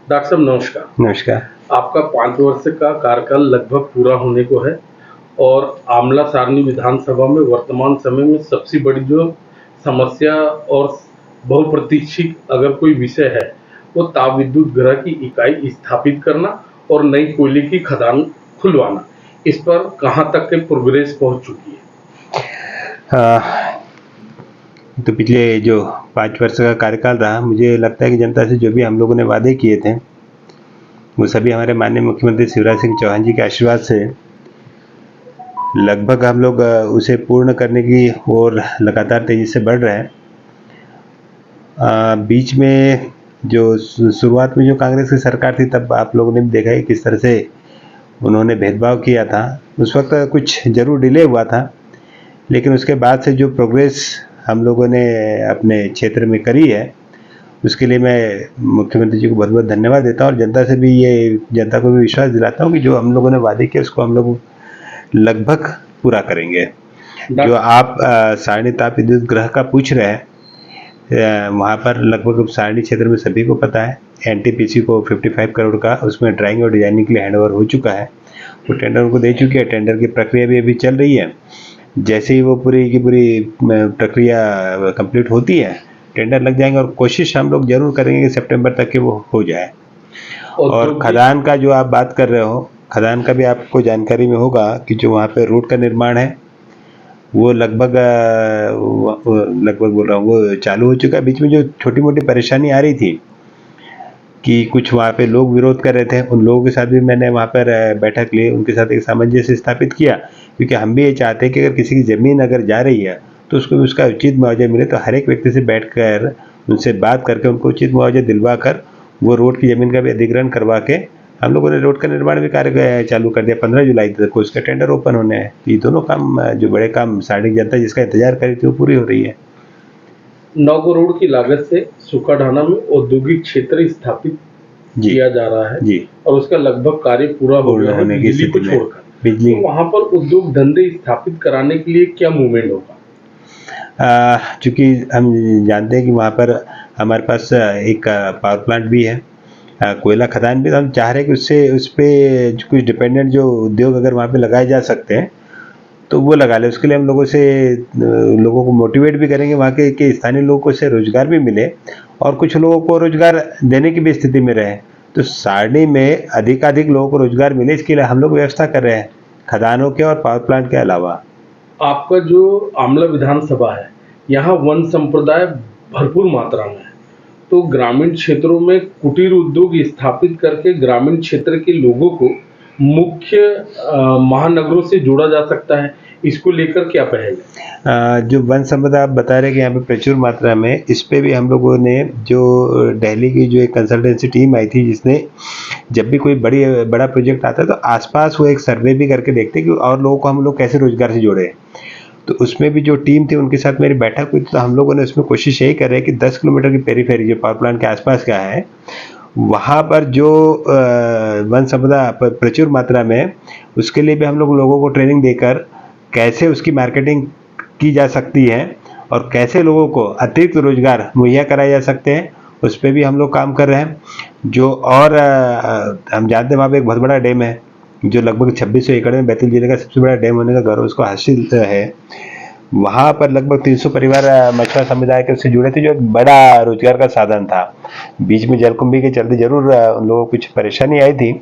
Doctor साहब नमस्कार। नमस्कार। आपका 5 वर्ष का कार्यकाल लगभग पूरा होने को है और आमला सारनी विधानसभा में वर्तमान समय में सबसे बड़ी जो समस्या और बहुप्रतीक्षित अगर कोई विषय है, वो ताप विद्युत गृह की इकाई स्थापित करना और नई कोयले की खदान खुलवाना। इस पर कहाँ तक के प्रोग्रेस पहुँच चुकी है? तो पिछले जो 5 वर्ष का कार्यकाल रहा, मुझे लगता है कि जनता से जो भी हम लोगों ने वादे किए थे, वो सभी हमारे माननीय मुख्यमंत्री शिवराज सिंह चौहान जी के आशीर्वाद से लगभग हम लोग उसे पूर्ण करने की ओर लगातार तेजी से बढ़ रहे हैं। बीच में जो शुरुआत में जो कांग्रेस की सरकार थी, तब आप लोगों ने भी देखा है किस तरह से उन्होंने भेदभाव किया था। उस वक्त कुछ जरूर डिले हुआ था, लेकिन उसके बाद से जो प्रोग्रेस हम लोगों ने अपने क्षेत्र में करी है, उसके लिए मैं मुख्यमंत्री जी को बहुत बहुत धन्यवाद देता हूँ और जनता को भी विश्वास दिलाता हूँ कि जो हम लोगों ने वादे किए उसको हम लोग लगभग पूरा करेंगे। जो आप सारणी ताप विद्युत गृह का पूछ रहे हैं, वहाँ पर लगभग सारणी क्षेत्र में सभी को पता है, एनटीपीसी को 55 करोड़ का उसमें ड्राइंग और डिजाइनिंग के लिए हैंडओवर हो चुका है। वो टेंडर उनको दे चुके हैं, टेंडर की प्रक्रिया भी अभी चल रही है। जैसे ही वो पूरी की पूरी प्रक्रिया कंप्लीट होती है, टेंडर लग जाएंगे और कोशिश हम लोग जरूर करेंगे कि सितंबर तक के वो हो जाए। और खदान का जो आप बात कर रहे हो, खदान का भी आपको जानकारी में होगा कि जो वहाँ पे रोड का निर्माण है वो लगभग बोल रहा हूँ वो चालू हो चुका है। बीच में जो छोटी मोटी परेशानी आ रही थी कि कुछ वहाँ पे लोग विरोध कर रहे थे, उन लोगों के साथ भी मैंने वहाँ पर बैठक ली, उनके साथ एक सामंजस्य स्थापित किया, क्योंकि हम भी ये चाहते हैं कि अगर किसी की ज़मीन अगर जा रही है तो उसको भी उसका उचित मुआवजा मिले। तो हर एक व्यक्ति से बैठकर उनसे बात करके उनको उचित मुआवजा दिलवा कर वो रोड की ज़मीन का भी अधिग्रहण करवा के हम लोगों ने रोड का निर्माण भी कार्य चालू कर दिया। 15 जुलाई तक को उसका टेंडर ओपन होने हैं। ये दोनों काम, जो बड़े काम सार्वजनिक जनता जिसका इंतजार कर रही थी, वो पूरी हो रही है। 9 करोड़ की लागत से सुखाढाना में औद्योगिक क्षेत्र स्थापित किया जा रहा है जी। और उसका लगभग कार्य पूरा हो गया है बिजली को छोड़कर। बिजली तो वहाँ पर उद्योग धंधे स्थापित कराने के लिए क्या मूवमेंट होगा? चूँकि हम जानते हैं कि वहाँ पर हमारे पास एक पावर प्लांट भी है, कोयला खदान भी। हम चाह रहे हैं कि उससे उस पर कुछ डिपेंडेंट जो उद्योग अगर वहाँ पे लगाए जा सकते हैं तो वो लगा ले। उसके लिए हम लोगों को मोटिवेट भी करेंगे, वहाँ के स्थानीय लोगों को इससे रोजगार भी मिले और कुछ लोगों को रोजगार देने की भी स्थिति में रहे। तो सारणी में अधिकाधिक लोगों को रोजगार मिले, इसके लिए हम लोग व्यवस्था कर रहे हैं, खदानों के और पावर प्लांट के अलावा। आपका जो आमला विधानसभा है, यहाँ वन संप्रदाय भरपूर मात्रा में है, तो ग्रामीण क्षेत्रों में कुटीर उद्योग स्थापित करके ग्रामीण क्षेत्र के लोगों को मुख्य महानगरों से जोड़ा जा सकता है। इसको लेकर क्या पहल है? जो वन संपदा आप बता रहे हैं कि यहाँ पे प्रचुर मात्रा में, इस पे भी हम लोगों ने जो दिल्ली की जो एक कंसल्टेंसी टीम आई थी, जिसने जब भी कोई बड़ा प्रोजेक्ट आता है तो आसपास वो एक सर्वे भी करके देखते कि और लोगों को हम लोग कैसे रोजगार से जोड़े। तो उसमें भी जो टीम थी उनके साथ मेरी बैठक हुई, तो हम लोगों ने उसमें कोशिश यही कर रहे हैं कि 10 किलोमीटर की पेरीफेरी जो पावर प्लांट के आसपास का है, वहाँ पर जो वन संपदा प्रचुर मात्रा में, उसके लिए भी हम लोगों को ट्रेनिंग देकर कैसे उसकी मार्केटिंग की जा सकती है और कैसे लोगों को अतिरिक्त रोजगार मुहैया कराए जा सकते हैं, उस पर भी हम लोग काम कर रहे हैं। जो और हम जानते हैं वहाँ पे एक बहुत बड़ा डैम है जो लगभग 2600 एकड़ में बैतूल जिले का सबसे बड़ा डैम होने का गौरव उसको हासिल है। वहाँ पर लगभग 300 परिवार मछुआरा समुदाय के उससे जुड़े थे, जो एक बड़ा रोजगार का साधन था। बीच में जलकुंभी के चलते जरूर उन लोगों को कुछ परेशानी आई थी,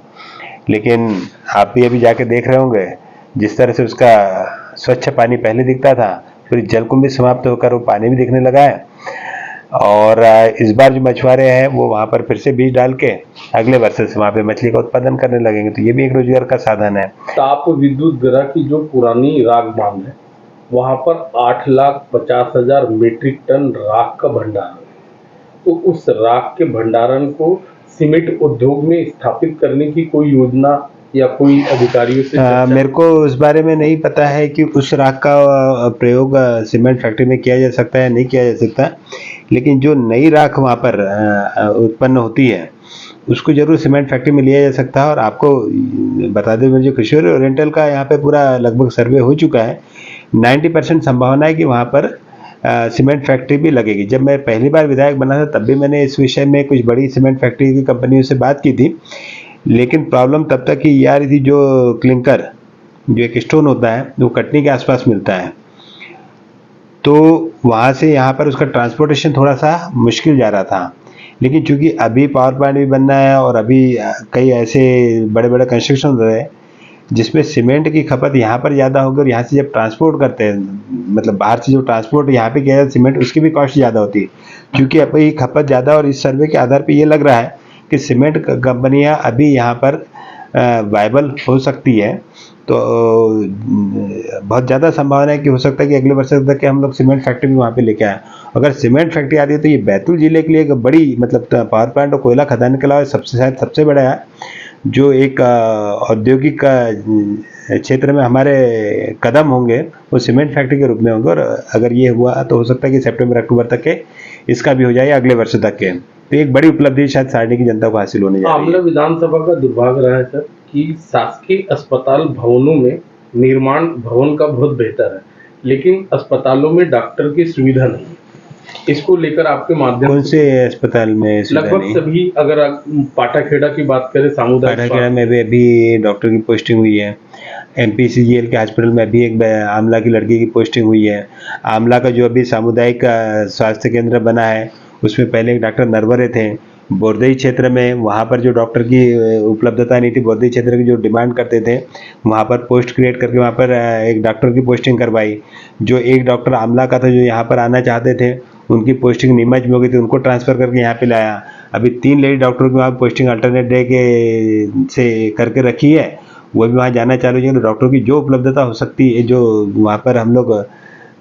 लेकिन आप भी अभी जाके देख रहे होंगे जिस तरह से उसका स्वच्छ पानी पहले दिखता था, फिर जलकुंभी समाप्त होकर वो पानी भी दिखने लगा है। और इस बार जो मछुआरे हैं वो वहाँ पर फिर से बीज डाल के अगले वर्ष से वहाँ पे मछली का उत्पादन करने लगेंगे, तो ये भी एक रोजगार का साधन है। ताप विद्युत गृह की जो पुरानी राख बांध है, वहाँ पर 8,50,000 मीट्रिक टन राख का भंडारण है। तो उस राख के भंडारण को सीमेंट उद्योग में स्थापित करने की कोई योजना या कोई अधिकारियों से मेरे को उस बारे में नहीं पता है कि उस राख का प्रयोग सीमेंट फैक्ट्री में किया जा सकता है, नहीं किया जा सकता, लेकिन जो नई राख वहाँ पर उत्पन्न होती है उसको जरूर सीमेंट फैक्ट्री में लिया जा सकता है। और आपको बता दें, मुझे खुशी हो रही है, ओरिएंटल का यहाँ पे पूरा लगभग सर्वे हो चुका है। 90% संभावना है कि वहाँ पर सीमेंट फैक्ट्री भी लगेगी। जब मैं पहली बार विधायक बना था तब भी मैंने इस विषय में कुछ बड़ी सीमेंट फैक्ट्री की कंपनियों से बात की थी, लेकिन प्रॉब्लम तब तक ही ये आ रही थी, जो क्लिंकर जो एक स्टोन होता है वो कटनी के आसपास मिलता है, तो वहाँ से यहाँ पर उसका ट्रांसपोर्टेशन थोड़ा सा मुश्किल जा रहा था। लेकिन चूंकि अभी पावर प्लांट भी बनना है और अभी कई ऐसे बड़े बड़े कंस्ट्रक्शन हो रहे हैं जिसमें सीमेंट की खपत यहाँ पर ज़्यादा होगी, और यहाँ से जब ट्रांसपोर्ट करते हैं, मतलब बाहर से जो ट्रांसपोर्ट यहाँ पे किया जाता है सीमेंट, उसकी भी कॉस्ट ज़्यादा होती है क्योंकि अभी खपत ज़्यादा। और इस सर्वे के आधार पर ये लग रहा है कि सीमेंट कंपनियाँ अभी यहाँ पर वायबल हो सकती है। तो बहुत ज़्यादा संभावना है कि हो सकता है कि अगले वर्ष तक के हम लोग सीमेंट फैक्ट्री भी वहाँ पे लेके आए। अगर सीमेंट फैक्ट्री आती है तो ये बैतूल जिले के लिए एक बड़ी, मतलब पावर प्लांट और कोयला खदान के अलावा सबसे बड़ा है जो एक औद्योगिक क्षेत्र में हमारे कदम होंगे वो सीमेंट फैक्ट्री के रूप में होंगे। और अगर ये हुआ तो हो सकता है कि सितंबर अक्टूबर तक के इसका भी हो जाए, अगले वर्ष तक के। तो एक बड़ी उपलब्धि शायद सारणी की जनता को हासिल होने जा रही है। आमला विधानसभा का दुर्भाग्य रहा है सर कि शासकीय अस्पताल भवनों में निर्माण भवन का बहुत बेहतर है, लेकिन अस्पतालों में डॉक्टर की सुविधा नहीं है। इसको लेकर आपके माध्यम कौन से अस्पताल में सुविधा लगभग नहीं? सभी, अगर आप पाटाखेड़ा की बात करें, सामुदायिक पाटाखेड़ा में भी अभी डॉक्टर की पोस्टिंग हुई है। एमपीसीजीएल के हॉस्पिटल में अभी एक आमला की लड़की की पोस्टिंग हुई है। आमला का जो अभी सामुदायिक स्वास्थ्य केंद्र बना है उसमें पहले एक डॉक्टर नरवरे थे। बोरदई क्षेत्र में वहाँ पर जो डॉक्टर की उपलब्धता नहीं थी, बोरदई क्षेत्र की जो डिमांड करते थे वहाँ पर पोस्ट क्रिएट करके वहाँ पर एक डॉक्टर की पोस्टिंग करवाई। जो एक डॉक्टर आमला का था जो यहाँ पर आना चाहते थे उनकी पोस्टिंग नीमच में हो गई थी, उनको ट्रांसफ़र करके यहाँ पे लाया। अभी 3 लेडी डॉक्टरों की वहाँ पोस्टिंग अल्टरनेट डे के से करके रखी है, वो भी वहाँ जाना चालू है। डॉक्टरों की जो उपलब्धता हो सकती है, जो वहाँ पर हम लोग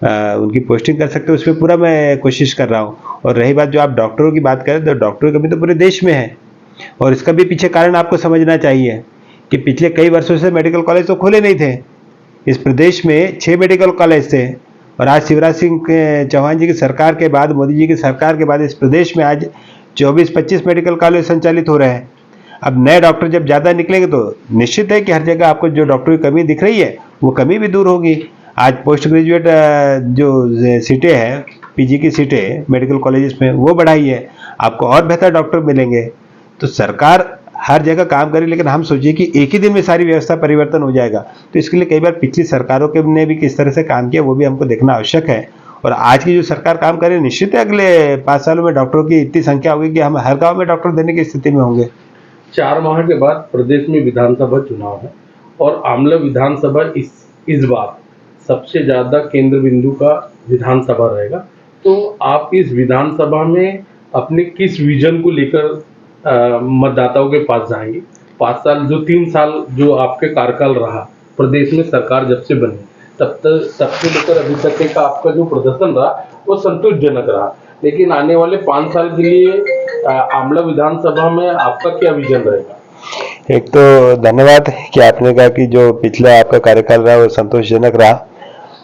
उनकी पोस्टिंग कर सकते हैं, उसमें पूरा मैं कोशिश कर रहा हूँ। और रही बात जो आप डॉक्टरों की बात करें तो डॉक्टरों की कमी तो पूरे देश में है, और इसका भी पीछे कारण आपको समझना चाहिए कि पिछले कई वर्षों से मेडिकल कॉलेज तो खुले नहीं थे। इस प्रदेश में 6 मेडिकल कॉलेज थे, और आज शिवराज सिंह चौहान जी की सरकार के बाद, मोदी जी की सरकार के बाद इस प्रदेश में आज 24-25 मेडिकल कॉलेज संचालित हो रहे हैं। अब नए डॉक्टर जब ज़्यादा निकलेंगे तो निश्चित है कि हर जगह आपको जो डॉक्टरों की कमी दिख रही है वो कमी भी दूर होगी। आज पोस्ट ग्रेजुएट जो सीटें हैं, पीजी की सीटें मेडिकल कॉलेजेस में, वो बढ़ाई है, आपको और बेहतर डॉक्टर मिलेंगे। तो सरकार हर जगह काम करे, लेकिन हम सोचिए कि एक ही दिन में सारी व्यवस्था परिवर्तन हो जाएगा। तो इसके लिए कई बार पिछली सरकारों के ने भी किस तरह से काम किया वो भी हमको देखना आवश्यक है। और आज की जो सरकार काम करे, निश्चित है अगले 5 सालों में डॉक्टरों की इतनी संख्या होगी कि हम हर गाँव में डॉक्टर देने की स्थिति में होंगे। 4 माह के बाद प्रदेश में विधानसभा चुनाव है और आमला विधानसभा इस बार सबसे ज़्यादा केंद्र बिंदु का विधानसभा रहेगा। तो आप इस विधानसभा में अपने किस विजन को लेकर मतदाताओं के पास जाएंगे? 5 साल, जो 3 साल जो आपके कार्यकाल रहा प्रदेश में, सरकार जब से बनी तब से लेकर अभी तक का आपका जो प्रदर्शन रहा वो संतोषजनक रहा, लेकिन आने वाले 5 साल के लिए आमला विधानसभा में आपका क्या विजन रहेगा? एक तो धन्यवाद कि आपने कहा कि जो पिछला आपका कार्यकाल रहा वो संतोषजनक रहा,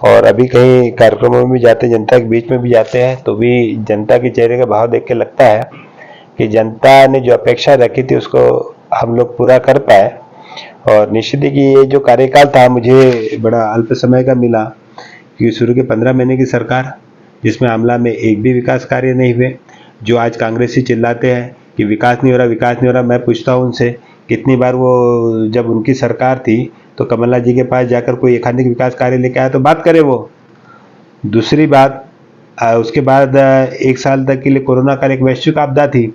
और अभी कहीं कार्यक्रमों में भी जाते हैं, जनता के बीच में भी जाते हैं, तो भी जनता के चेहरे का भाव देख के लगता है कि जनता ने जो अपेक्षा रखी थी उसको हम लोग पूरा कर पाए। और निश्चित ही कि ये जो कार्यकाल था मुझे बड़ा अल्प समय का मिला, क्योंकि शुरू के 15 महीने की सरकार जिसमें आमला में एक भी विकास कार्य नहीं हुए। जो आज कांग्रेसी चिल्लाते हैं कि विकास नहीं हो रहा, विकास नहीं हो रहा, मैं पूछता हूँ उनसे कितनी बार वो जब उनकी सरकार थी तो कमलनाथ जी के पास जाकर कोई एक आधे विकास कार्य लेके आया तो बात करे वो। दूसरी बात, उसके बाद 1 साल तक के लिए कोरोना काल एक वैश्विक आपदा थी।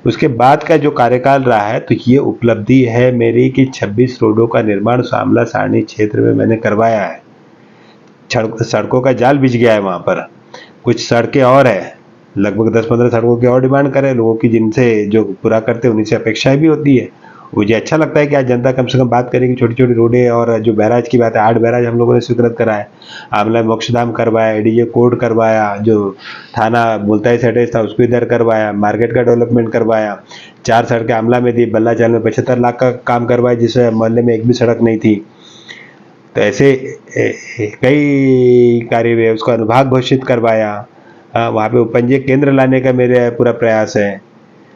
उसके बाद का जो कार्यकाल रहा है तो ये उपलब्धि है मेरी कि 26 रोडों का निर्माण आमला सारणी क्षेत्र में मैंने करवाया है। सड़कों का जाल बिछ गया है वहाँ पर, कुछ सड़कें और है, लगभग 10-15 सड़कों की और डिमांड करे लोगों की, जिनसे जो पूरा करते हैं उन्हीं से अपेक्षाएं भी होती है। मुझे अच्छा लगता है कि आज जनता कम से कम बात करेगी। छोटी छोटी रोडें और जो बैराज की बात है, 8 बैराज हम लोगों ने स्वीकृत कराया, आमला में मोक्षधाम करवाया, एडीजे कोड करवाया, जो थाना मुल्ताई से अटैच था उसको इधर करवाया, मार्केट का डेवलपमेंट करवाया, 4 सड़कें आमला में दी, बल्लाचाल में 75 लाख का काम करवाया जिससे मोहल्ले में एक भी सड़क नहीं थी। तो ऐसे कई कार्य हुए। उसको अनुभाग घोषित करवाया, वहाँ पे उपंजीयक केंद्र लाने का मेरा पूरा प्रयास है।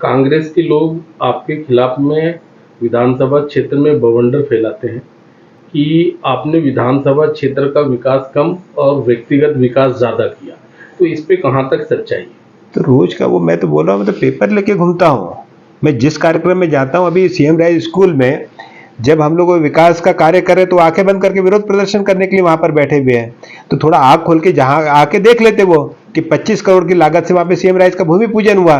कांग्रेस के लोग आपके खिलाफ में विधानसभा क्षेत्र में बवंडर फैलाते हैं कि आपने विधानसभा क्षेत्र का विकास कम और व्यक्तिगत विकास ज़्यादा किया। तो इस पे कहाँ तक सच्चाई है? तो रोज का वो मैं तो बोल रहा हूँ, मैं तो पेपर लेके घूमता हूँ। मैं जिस कार्यक्रम में जाता हूँ, अभी सीएम राइज स्कूल में जब हम लोग विकास का कार्य करें तो आंखें बंद करके विरोध प्रदर्शन करने के लिए वहां पर बैठे हुए हैं। तो थोड़ा आंख खोल के जहां आके देख लेते वो कि 25 करोड़ की लागत से वहां पे सीएम राइज का भूमि पूजन हुआ,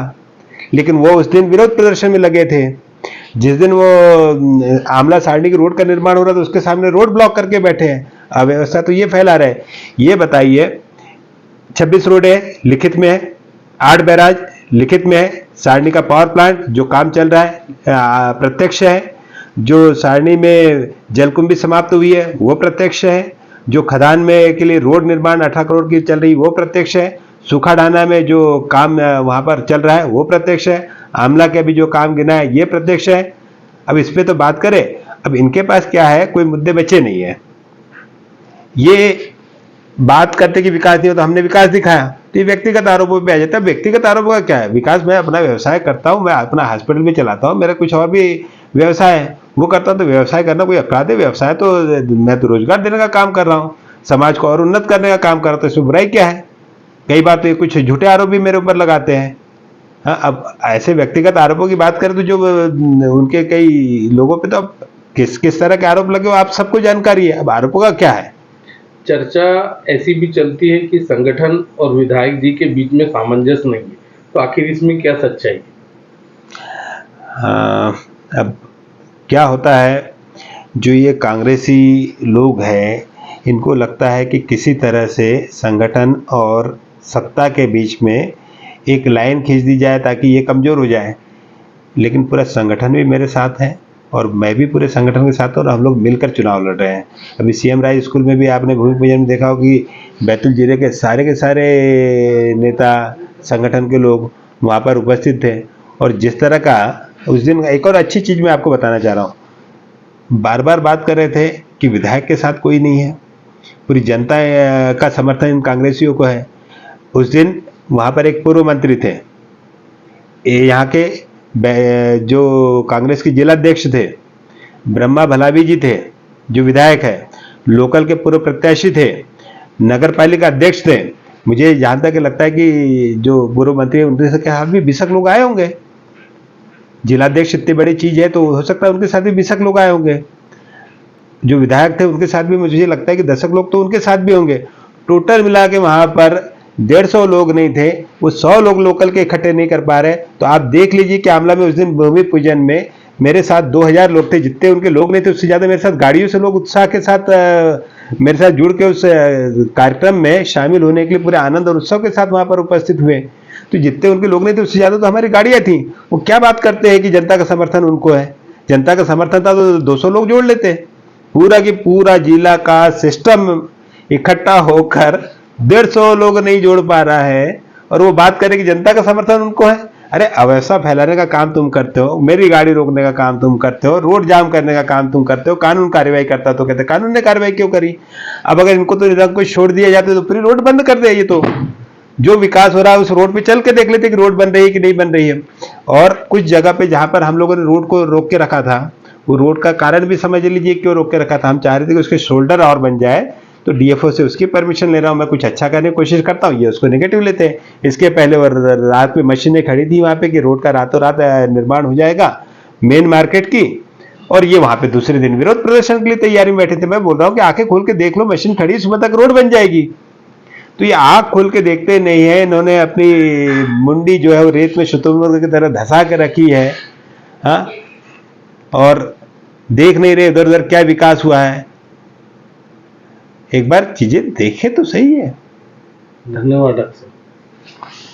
लेकिन वो उस दिन विरोध प्रदर्शन में लगे थे। जिस दिन वो आमला सारणी की रोड का निर्माण हो रहा था उसके सामने रोड ब्लॉक करके बैठे हैं। अव्यवस्था तो ये फैला रहे। ये बताइए, 26 रोड है लिखित में है, 8 बैराज लिखित में है, सारणी का पावर प्लांट जो काम चल रहा है प्रत्यक्ष है, जो सारणी में जलकुंभी समाप्त हुई है वो प्रत्यक्ष है, जो खदान में के लिए रोड निर्माण 18 करोड़ की चल रही वो प्रत्यक्ष है, सूखा ढाना में जो काम वहां पर चल रहा है वो प्रत्यक्ष है, आमला के अभी जो काम गिना है ये प्रत्यक्ष है। अब इस पे तो बात करें। अब इनके पास क्या है, कोई मुद्दे बचे नहीं है। ये बात करते कि विकास नहीं हो तो हमने विकास दिखाया, तो ये व्यक्तिगत आरोपों पे आ जाता है। व्यक्तिगत आरोपों का क्या है, विकास मैं अपना व्यवसाय करता हूं, मैं अपना हॉस्पिटल भी चलाता हूं, मेरा कुछ और भी व्यवसाय है वो करता हूं। तो व्यवसाय करना कोई अपराध है? व्यवसाय तो मैं तो रोजगार देने का काम कर रहा हूं, समाज को और उन्नत करने का काम कर रहा हूं, तो इसमें बुराई क्या है? कई बार तो ये कुछ झूठे आरोप भी मेरे ऊपर लगाते हैं। हाँ, अब ऐसे व्यक्तिगत आरोपों की बात करें तो जो उनके कई लोगों पे तो अब किस किस तरह के आरोप लगे हो आप सबको जानकारी है। अब आरोपों का क्या है? चर्चा ऐसी भी चलती है कि संगठन और विधायक जी के बीच में सामंजस्य नहीं है, तो आखिर इसमें क्या सच्चाई है? हाँ, अब क्या होता है, जो ये कांग्रेसी लोग हैं इनको लगता है कि किसी तरह से संगठन और सत्ता के बीच में एक लाइन खींच दी जाए ताकि ये कमज़ोर हो जाए। लेकिन पूरा संगठन भी मेरे साथ है और मैं भी पूरे संगठन के साथ हूँ और हम लोग मिलकर चुनाव लड़ रहे हैं। अभी सीएम राइज स्कूल में भी आपने भूमि पूजन में देखा हो कि बैतूल जिले के सारे नेता संगठन के लोग वहाँ पर उपस्थित थे। और जिस तरह का उस दिन एक और अच्छी चीज़ मैं आपको बताना चाह रहा हूँ, बार बार बात कर रहे थे कि विधायक के साथ कोई नहीं है, पूरी जनता का समर्थन इन कांग्रेसियों को है। उस दिन वहाँ पर एक पूर्व मंत्री थे, यहाँ के जो कांग्रेस के जिलाध्यक्ष थे ब्रह्मा भलावी जी थे, जो विधायक है, लोकल के पूर्व प्रत्याशी थे, नगर पालिका अध्यक्ष थे। मुझे जहां तक लगता है कि जो पूर्व मंत्री उनके साथ भी बिसक लोग आए होंगे। जिलाध्यक्ष इतनी बड़ी चीज है तो हो सकता है उनके साथ भी बिसक लोग आए होंगे। जो विधायक थे उनके साथ भी मुझे लगता है कि 10 लोग तो उनके साथ भी होंगे। टोटल मिला के वहां पर 150 लोग नहीं थे, वो 100 लोग लोकल के इकट्ठे नहीं कर पा रहे। तो आप देख लीजिए कि आमला में उस दिन भूमि पूजन में मेरे साथ 2000 लोग थे। जितने उनके लोग नहीं थे उससे ज्यादा मेरे साथ गाड़ियों से लोग उत्साह के साथ मेरे साथ जुड़ के उस कार्यक्रम में शामिल होने के लिए पूरे आनंद और उत्सव के साथ वहां पर उपस्थित हुए। तो जितने उनके लोग नहीं थे उससे ज्यादा तो हमारी गाड़ियां थी। वो क्या बात करते हैं कि जनता का समर्थन उनको है? जनता का समर्थन था तो 200 लोग जोड़ लेते। पूरा की पूरा जिला का सिस्टम इकट्ठा होकर 150 लोग नहीं जोड़ पा रहा है और वो बात करे कि जनता का समर्थन उनको है। अरे अवैसा फैलाने का काम तुम करते हो, मेरी गाड़ी रोकने का काम तुम करते हो, रोड जाम करने का काम तुम करते हो, कानून कार्रवाई करता तो कहते कानून ने कार्रवाई क्यों करी? अब अगर इनको तो निरंकुश कुछ छोड़ दिया जाता तो पूरी रोड बंद कर दे। ये तो जो विकास हो रहा है उस रोड पे चल के देख लेते कि रोड बन रही है कि नहीं बन रही है। और कुछ जगह पे जहां पर हम लोगों ने रोड को रोक के रखा था, वो रोड का कारण भी समझ लीजिए क्यों रोक के रखा था। हम चाह रहे थे कि उसके शोल्डर और बन जाए, तो डीएफओ से उसकी परमिशन ले रहा हूं। मैं कुछ अच्छा करने की कोशिश करता हूं, ये उसको नेगेटिव लेते हैं। इसके पहले वो रात में मशीनें खड़ी थी वहां पे कि रोड का रातों रात निर्माण हो जाएगा मेन मार्केट की, और ये वहां पे दूसरे दिन विरोध प्रदर्शन के लिए तैयारी में बैठे थे। मैं बोल रहा हूँ कि आंखें खोल के देख लो, मशीन खड़ी, सुबह तक रोड बन जाएगी। तो ये आंख खोल के देखते नहीं है। इन्होंने अपनी मुंडी जो है वो रेत में शुतुरमुर्ग की तरह धंसा के रखी है। हाँ, और देख नहीं रहे इधर उधर क्या विकास हुआ है। एक बार चीजें देखें तो सही है। धन्यवाद डॉक्टर साहब।